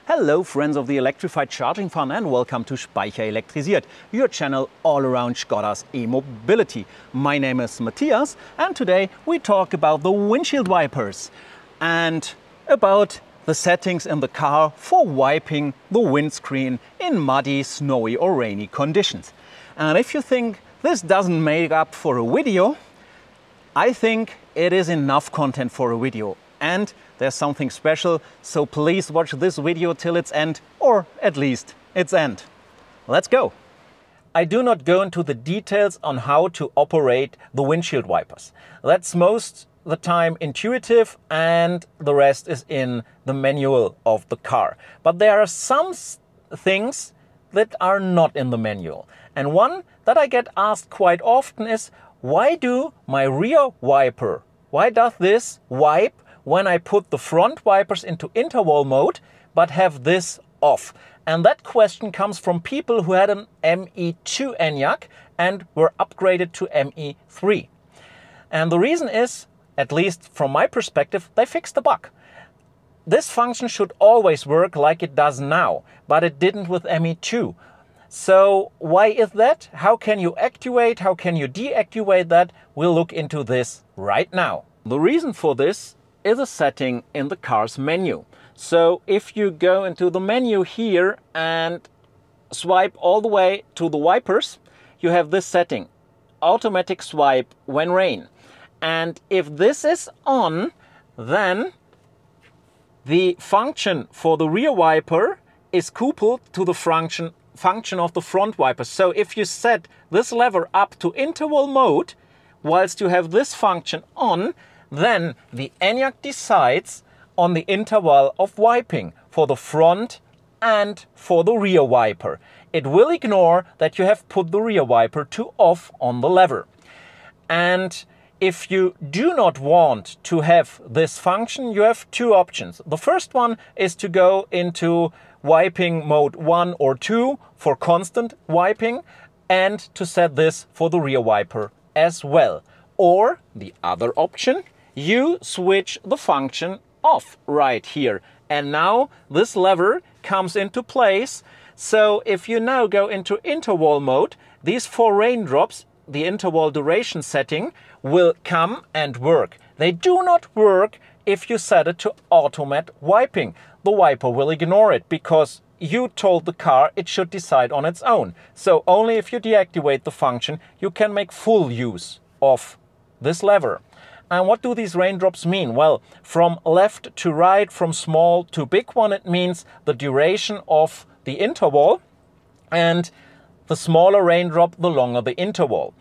Hello friends of the electrified charging fun and welcome to Speicher Elektrisiert, your channel all around Skoda's e-mobility. My name is Matthias and today we talk about the windshield wipers and about the settings in the car for wiping the windscreen in muddy, snowy or rainy conditions. And if you think this doesn't make up for a video, I think it is enough content for a video. And there's something special, so please watch this video till its end, or at least its end. Let's go! I do not go into the details on how to operate the windshield wipers. That's most of the time intuitive and the rest is in the manual of the car. But there are some things that are not in the manual. And one that I get asked quite often is, why do my rear wiper, why does this wipe when I put the front wipers into interval mode, but have this off? And that question comes from people who had an ME2 ENYAQ and were upgraded to ME3. And the reason is, at least from my perspective, they fixed the bug. This function should always work like it does now, but it didn't with ME2. So why is that? How can you activate, how can you deactivate that? We'll look into this right now. The reason for this is a setting in the car's menu. So if you go into the menu here and swipe all the way to the wipers, you have this setting, automatic swipe when rain. And if this is on, then the function for the rear wiper is coupled to the function of the front wipers. So if you set this lever up to interval mode, whilst you have this function on, then the ENYAQ decides on the interval of wiping for the front and for the rear wiper. It will ignore that you have put the rear wiper to off on the lever. And if you do not want to have this function, you have two options. The first one is to go into wiping mode 1 or 2 for constant wiping and to set this for the rear wiper as well. Or the other option, you switch the function off right here. And now this lever comes into place. So if you now go into interval mode, these 4 raindrops, the interval duration setting, will come and work. They do not work if you set it to automate wiping. The wiper will ignore it because you told the car it should decide on its own. So only if you deactivate the function, you can make full use of this lever. And what do these raindrops mean? Well, from left to right, from small to big one, it means the duration of the interval, and the smaller raindrop, the longer the interval.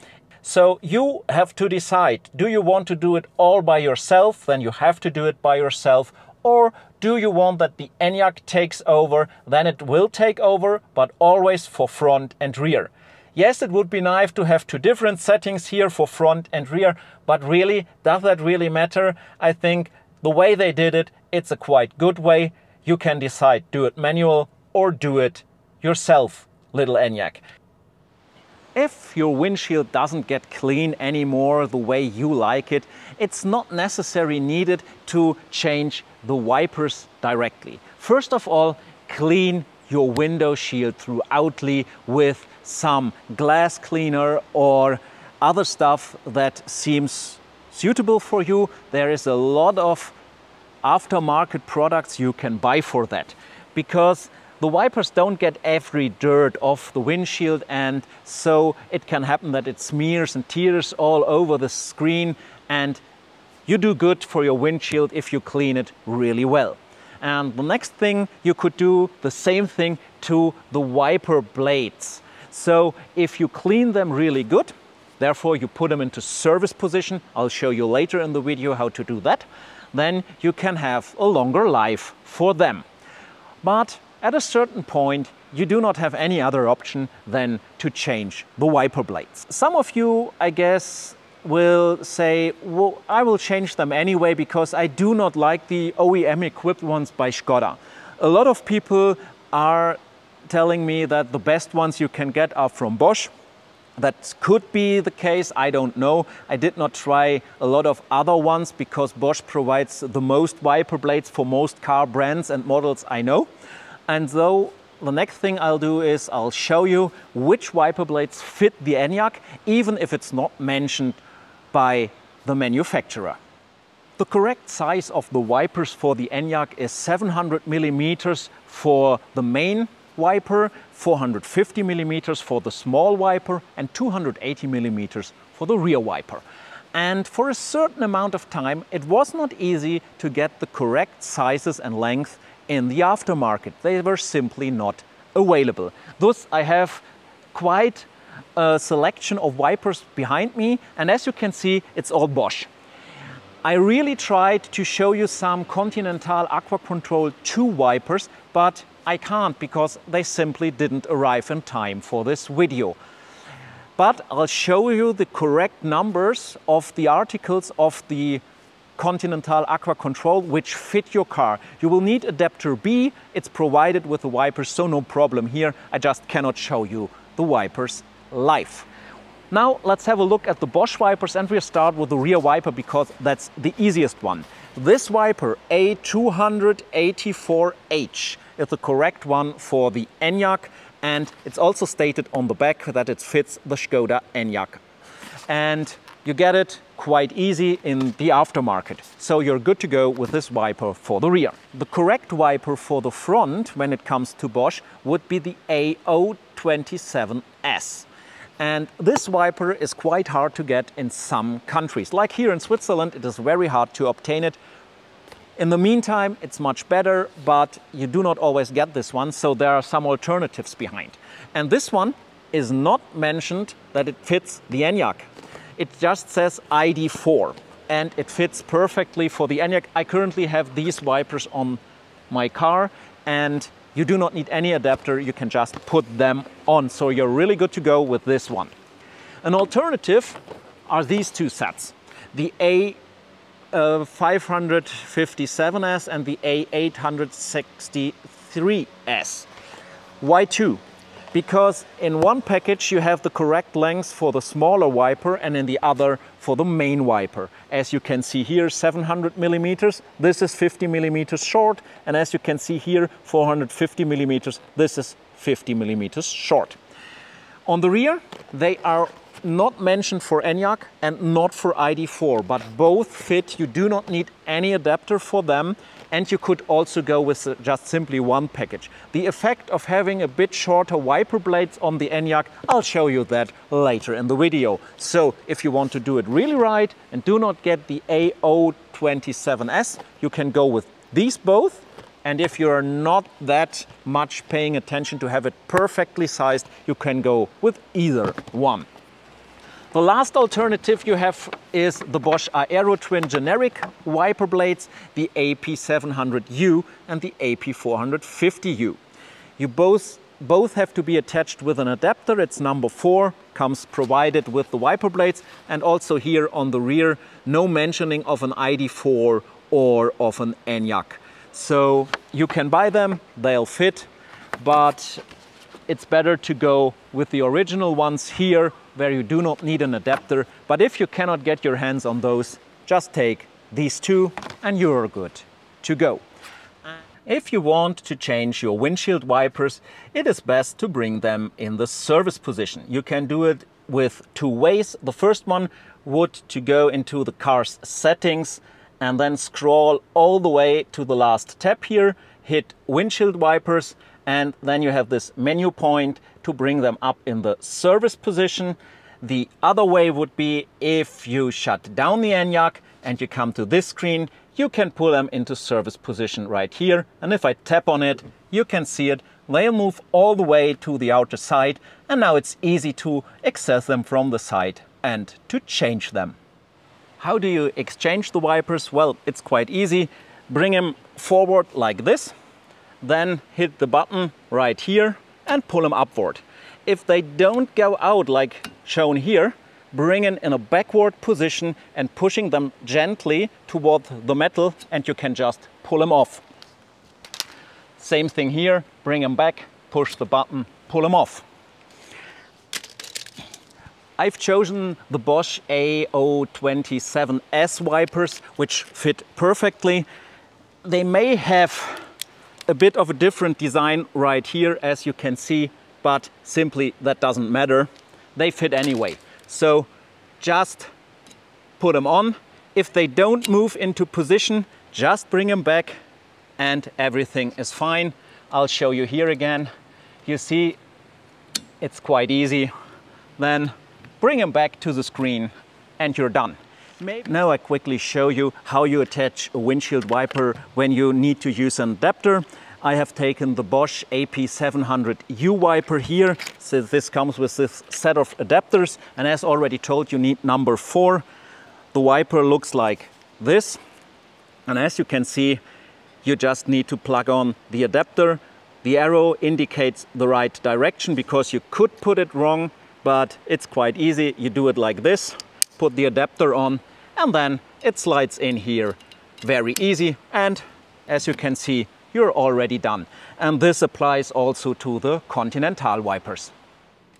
So you have to decide, do you want to do it all by yourself? Then you have to do it by yourself. Or do you want that the ENYAQ takes over? Then it will take over, but always for front and rear. Yes, it would be nice to have 2 different settings here for front and rear, but really, does that really matter? I think the way they did it, it's a quite good way. You can decide, do it manual or do it yourself, little ENYAQ. If your windshield doesn't get clean anymore the way you like it, it's not necessarily needed to change the wipers directly. First of all, clean your window shield throughoutly with some glass cleaner or other stuff that seems suitable for you. There is a lot of aftermarket products you can buy for that, because the wipers don't get every dirt off the windshield, and so it can happen that it smears and tears all over the screen, and you do good for your windshield if you clean it really well. And the next thing, you could do the same thing to the wiper blades. So if you clean them really good, therefore you put them into service position, I'll show you later in the video how to do that, then you can have a longer life for them. But at a certain point, you do not have any other option than to change the wiper blades. Some of you, I guess, will say, well, I will change them anyway because I do not like the OEM equipped ones by Skoda. A lot of people are telling me that the best ones you can get are from Bosch. That could be the case, I don't know. I did not try a lot of other ones because Bosch provides the most wiper blades for most car brands and models I know. And so the next thing I'll do is I'll show you which wiper blades fit the ENYAQ, even if it's not mentioned by the manufacturer. The correct size of the wipers for the ENYAQ is 700 millimeters for the main wiper, 450 millimeters for the small wiper, and 280 millimeters for the rear wiper. And for a certain amount of time, it was not easy to get the correct sizes and length in the aftermarket. They were simply not available. Thus, I have quite a selection of wipers behind me, and as you can see, it's all Bosch. I really tried to show you some Continental Aqua Control 2 wipers, but I can't because they simply didn't arrive in time for this video. But I'll show you the correct numbers of the articles of the Continental Aqua Control which fit your car. You will need adapter B, it's provided with the wipers, so no problem here. I just cannot show you the wipers live. Now let's have a look at the Bosch wipers, and we'll start with the rear wiper because that's the easiest one. This wiper A284H is the correct one for the ENYAQ, and it's also stated on the back that it fits the Skoda ENYAQ. And you get it quite easy in the aftermarket. So you're good to go with this wiper for the rear. The correct wiper for the front when it comes to Bosch would be the A027S. And this wiper is quite hard to get in some countries. Like here in Switzerland, it is very hard to obtain it. In the meantime, it's much better, but you do not always get this one, so there are some alternatives behind. And this one is not mentioned that it fits the ENYAQ. It just says ID4, and it fits perfectly for the ENYAQ. I currently have these wipers on my car, and you do not need any adapter, you can just put them on. So you're really good to go with this one. An alternative are these two sets, the A557S and the A863S. Why two? Because in one package you have the correct length for the smaller wiper and in the other for the main wiper. As you can see here, 700 millimeters, this is 50 millimeters short, and as you can see here, 450 millimeters, this is 50 millimeters short. On the rear, they are not mentioned for ENYAQ and not for ID4, but both fit. You do not need any adapter for them, and you could also go with just simply one package. The effect of having a bit shorter wiper blades on the ENYAQ, I'll show you that later in the video. So if you want to do it really right and do not get the A027S, you can go with these both. And if you're not that much paying attention to have it perfectly sized, you can go with either one. The last alternative you have is the Bosch Aero Twin generic wiper blades, the AP700U and the AP450U. You both have to be attached with an adapter. It's number 4, comes provided with the wiper blades, and also here on the rear, no mentioning of an ID4 or of an ENYAQ. So you can buy them, they'll fit, but it's better to go with the original ones here, where you do not need an adapter. But if you cannot get your hands on those, just take these two and you're good to go. If you want to change your windshield wipers, it is best to bring them in the service position. You can do it with two ways. The first one would to go into the car's settings and then scroll all the way to the last tab here, hit windshield wipers, and then you have this menu point to bring them up in the service position. The other way would be if you shut down the ENYAQ and you come to this screen, you can pull them into service position right here. And if I tap on it, you can see it. They'll move all the way to the outer side, and now it's easy to access them from the side and to change them. How do you exchange the wipers? Well, it's quite easy. Bring them forward like this, then hit the button right here and pull them upward. If they don't go out like shown here, bring it in a backward position and pushing them gently toward the metal, and you can just pull them off. Same thing here, bring them back, push the button, pull them off. I've chosen the Bosch A027S wipers, which fit perfectly. They may have a bit of a different design right here, as you can see, but simply that doesn't matter. They fit anyway. So just put them on. If they don't move into position, just bring them back and everything is fine. I'll show you here again. You see, it's quite easy. Then bring them back to the screen and you're done. Now I quickly show you how you attach a windshield wiper when you need to use an adapter. I have taken the Bosch AP700U wiper here. So this comes with this set of adapters, and as already told, you need number 4. The wiper looks like this, and as you can see, you just need to plug on the adapter. The arrow indicates the right direction because you could put it wrong, but it's quite easy. You do it like this, put the adapter on, and then it slides in here. Very easy, and as you can see, you're already done. And this applies also to the Continental wipers.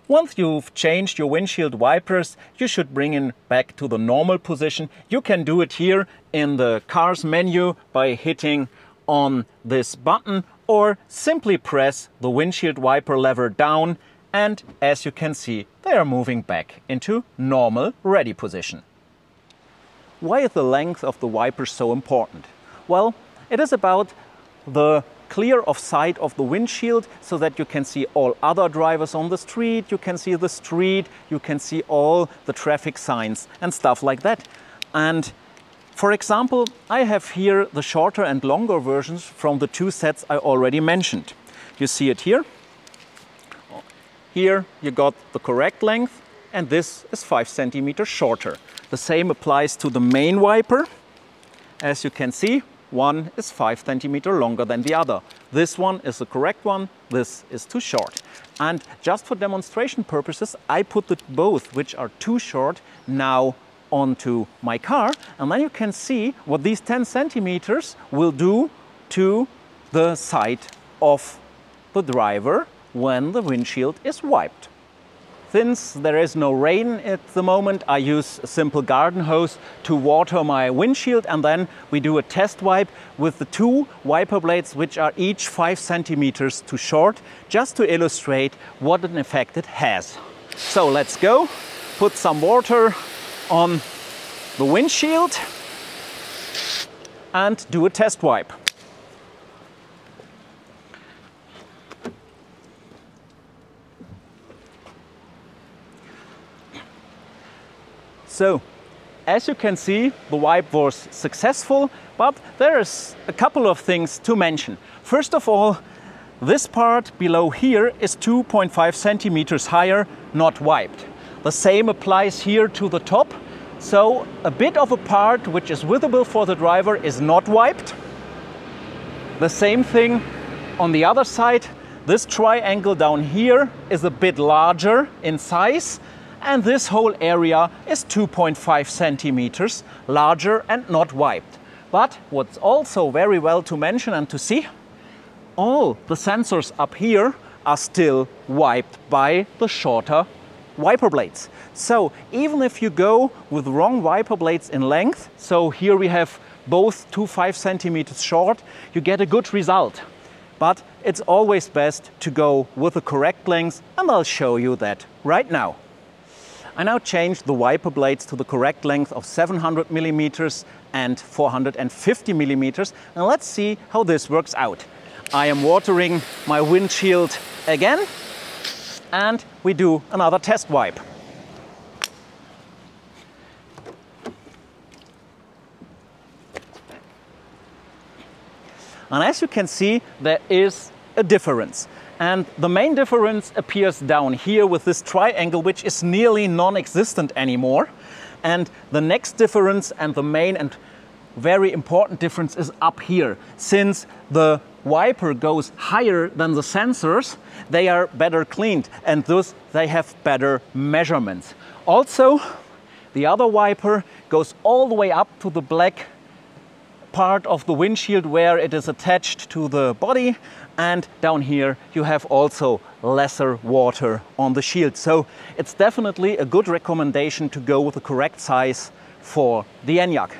Once you've changed your windshield wipers, you should bring it back to the normal position. You can do it here in the car's menu by hitting on this button, or simply press the windshield wiper lever down, and as you can see, they are moving back into normal ready position. Why is the length of the wipers so important? Well, it is about the clear of sight of the windshield so that you can see all other drivers on the street, you can see the street, you can see all the traffic signs and stuff like that. And for example, I have here the shorter and longer versions from the 2 sets I already mentioned. You see it here. Here you got the correct length, and this is 5 centimeters shorter. The same applies to the main wiper. As you can see, one is 5 centimeters longer than the other. This one is the correct one, this is too short. And just for demonstration purposes, I put the both, which are too short, now onto my car, and then you can see what these 10 centimeters will do to the sight of the driver when the windshield is wiped. Since there is no rain at the moment, I use a simple garden hose to water my windshield, and then we do a test wipe with the 2 wiper blades, which are each 5 centimeters too short, just to illustrate what an effect it has. So let's go, put some water on the windshield and do a test wipe. So, as you can see, the wipe was successful, but there's a couple of things to mention. First of all, this part below here is 2.5 centimeters higher, not wiped. The same applies here to the top. So a bit of a part which is visible for the driver is not wiped. The same thing on the other side. This triangle down here is a bit larger in size, and this whole area is 2.5 centimeters larger and not wiped. But what's also very well to mention and to see, all the sensors up here are still wiped by the shorter wiper blades. So even if you go with wrong wiper blades in length, so here we have both 5 centimeters short, you get a good result. But it's always best to go with the correct length, and I'll show you that right now. I now changed the wiper blades to the correct length of 700 millimeters and 450 millimeters, and let's see how this works out. I am watering my windshield again, and we do another test wipe. And as you can see, there is a difference. And the main difference appears down here with this triangle, which is nearly non-existent anymore. And the next difference, and the main and very important difference, is up here. Since the wiper goes higher than the sensors, they are better cleaned, and thus they have better measurements. Also, the other wiper goes all the way up to the black part of the windshield where it is attached to the body, and down here you have also lesser water on the shield. So it's definitely a good recommendation to go with the correct size for the ENYAQ.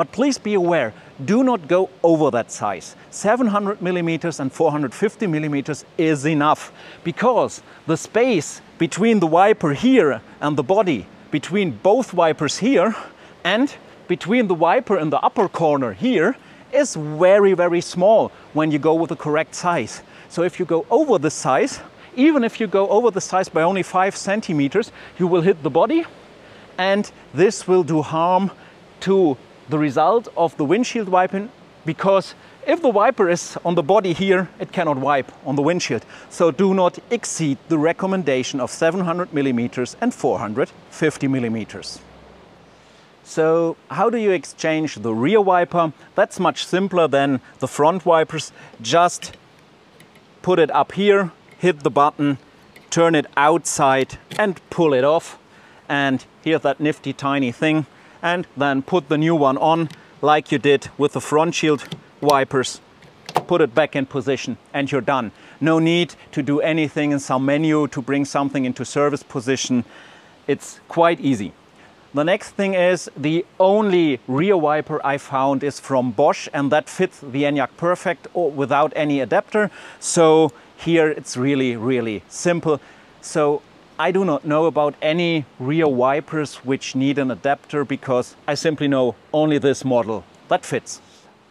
But please be aware, do not go over that size. 700 millimeters and 450 millimeters is enough, because the space between the wiper here and the body, between both wipers here and between the wiper in the upper corner here, is very, very small when you go with the correct size. So if you go over the size, even if you go over the size by only 5 centimeters, you will hit the body, and this will do harm to the result of the windshield wiping, because if the wiper is on the body here, it cannot wipe on the windshield. So do not exceed the recommendation of 700 millimeters and 450 millimeters. So how do you exchange the rear wiper? That's much simpler than the front wipers. Just put it up here, hit the button, turn it outside and pull it off. And here's that nifty tiny thing. And then put the new one on like you did with the front shield wipers. Put it back in position and you're done. No need to do anything in some menu to bring something into service position. It's quite easy. The next thing is, the only rear wiper I found is from Bosch, and that fits the ENYAQ perfect or without any adapter. So here it's really, really simple. So I do not know about any rear wipers which need an adapter, because I simply know only this model that fits.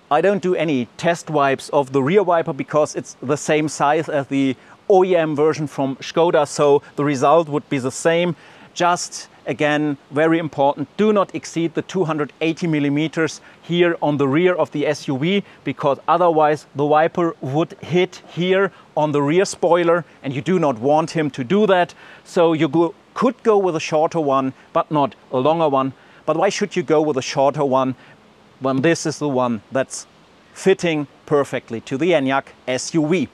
I don't do any test wipes of the rear wiper because it's the same size as the OEM version from Skoda, so the result would be the same. Just again, very important, do not exceed the 280 millimeters here on the rear of the SUV, because otherwise the wiper would hit here on the rear spoiler, and you do not want him to do that. So you could go with a shorter one, but not a longer one. But why should you go with a shorter one when this is the one that's fitting perfectly to the ENYAQ SUV?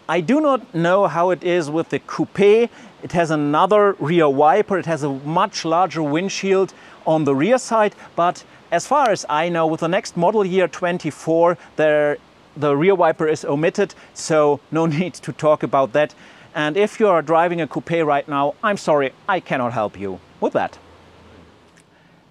I do not know how it is with the coupe. It has another rear wiper. It has a much larger windshield on the rear side, but as far as I know, with the next model year 24, the rear wiper is omitted, so no need to talk about that. And if you are driving a coupe right now, I'm sorry, I cannot help you with that.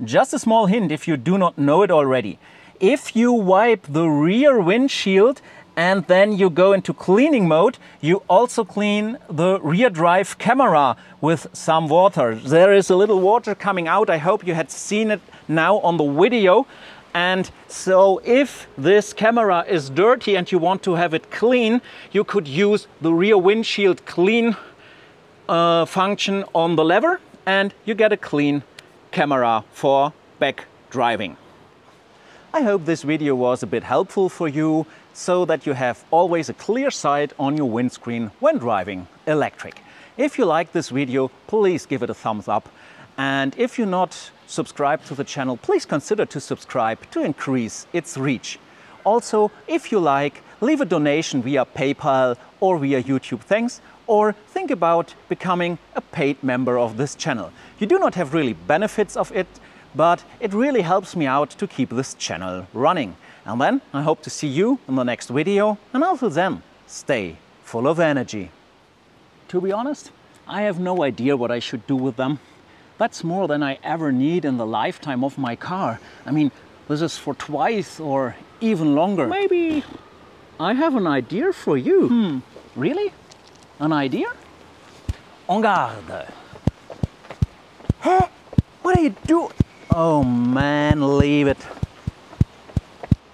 Just a small hint if you do not know it already. If you wipe the rear windshield and then you go into cleaning mode, you also clean the rear drive camera with some water. There is a little water coming out. I hope you had seen it now on the video. And so if this camera is dirty and you want to have it clean, you could use the rear windshield clean function on the lever, and you get a clean camera for back driving. I hope this video was a bit helpful for you, so that you have always a clear sight on your windscreen when driving electric. If you like this video, please give it a thumbs up. And if you're not subscribed to the channel, please consider to subscribe to increase its reach. Also, if you like, leave a donation via PayPal or via YouTube thanks, or think about becoming a paid member of this channel. You do not have really benefits of it, but it really helps me out to keep this channel running. And then I hope to see you in the next video, and until then, stay full of energy. To be honest, I have no idea what I should do with them. That's more than I ever need in the lifetime of my car. I mean, this is for twice or even longer. Maybe I have an idea for you. Really? An idea? En garde. Huh? What are you doing? Oh man, leave it.